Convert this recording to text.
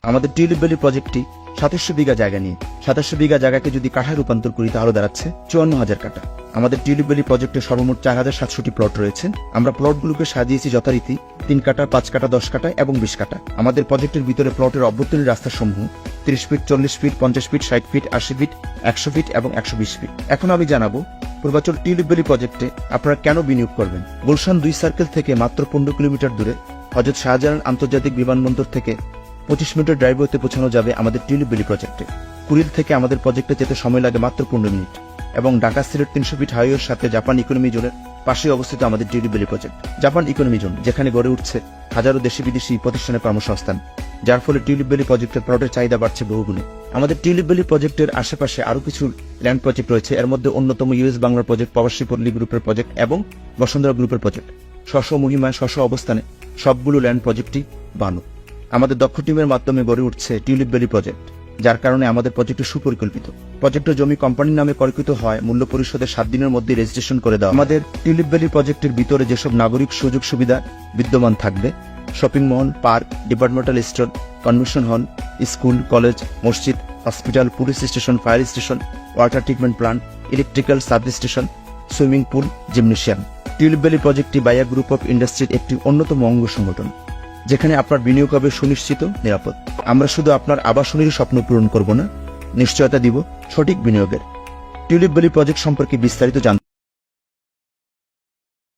আমাদের tulip valley প্রজেক্টটি 2700 বিঘা জায়গা নিয়ে 2700 বিঘা জায়গাকে যদি কাঠায় রূপান্তর করি তাহলে দাঁড়াচ্ছে 54,000 কাঠা। আমাদের টিউলিপ ভ্যালি প্রজেক্টে সর্বমোট 4700টি প্লট রয়েছে। আমরা প্লটগুলোকে সাজিয়েছি যথারীতি 3 কাঠা, 5 কাঠা, 10 কাঠা এবং 20 কাঠা। আমাদের প্রজেক্টের ভিতরে প্লটের অভ্যন্তরীণ রাস্তাসমূহ 30 feet, 40 feet, 50 feet, 60 feet, 80 feet, 100 feet এবং 120 ফিট। এখন আমি জানাবো পূর্বাচল টিউলিপ ভ্যালি প্রজেক্টে আপনারা কেন বিনিয়োগ করবেন। গুলশান 2 সার্কেল থেকে মাত্র 15 কিলোমিটার দূরে হযরত শাহজালাল আন্তর্জাতিক বিমানবন্দর থেকে 25 মিনিটের ড্রাইভওয়েতে পৌঁছানো যাবে আমাদের টিউলিপ ভ্যালি প্রজেক্টে। কুড়িল থেকে আমাদের প্রজেক্টে যেতে সময় লাগে মাত্র 15 মিনিট এবং ঢাকা সিলেট 300 ফিট হাইওয়ের সাথে জাপান ইকোনমি জোনের পাশে অবস্থিত আমাদের tulip valley project. Japan economy zone যেখানে গড়ে উঠছে হাজারো দেশি বিদেশি প্রতিষ্ঠানের কর্মসংস্থান, যার ফলে টিউলিপ ভ্যালি প্রজেক্টের প্লটের চাহিদা বাড়ছে বহুগুণে। আমাদের টিউলিপ ভ্যালি প্রজেক্টের আশেপাশে আরো কিছু ল্যান্ড প্রজেক্ট রয়েছে। এর মধ্যে অন্যতম ইউএস বাংলার প্রজেক্ট, প্রবাসী পল্লী গ্রুপের প্রজেক্ট এবং বসুন্ধরা গ্রুপের প্রজেক্ট। স্ব মহিমায় স্ব অবস্থানে সবগুলো ল্যান্ড প্রজেক্টই বানো। আমাদের দক্ষ টিমের মাধ্যমে গড়ে উঠছে টিউলিপ ভ্যালি প্রজেক্ট, যার কারণে আমাদের প্রজেক্ট সুপরিকল্পিত। প্রজেক্টের জমি কোম্পানির নামে ক্রয়কৃত হয়, মূল্য পরিশোধের 7 দিনের মধ্যে রেজিস্ট্রেশন করে দেওয়া। আমাদের টিউলিপ ভ্যালি প্রজেক্টের ভিতরে যেসব নাগরিক সুযোগ সুবিধা বিদ্যমান থাকবে, shopping mall, park, departmental store, convention hall, school, college, মসজিদ, hospital, police station, fire station, water treatment plant, electrical sub station, swimming pool, gymnasium. Tulip valley প্রজেক্টটি বায়া গ্রুপ অফ ইন্ডাস্ট্রির একটি অন্যতম অঙ্গ সংগঠন, যেখানে আপনার বিনিয়োগ হবে সুনিশ্চিত, নিরাপদ। আমরা শুধু আপনার আবাসনের স্বপ্ন পূরণ করব না, নিশ্চয়তা দিব সঠিক বিনিয়োগের। টিউলিপ ভ্যালি প্রজেক্ট সম্পর্কে বিস্তারিত জানতে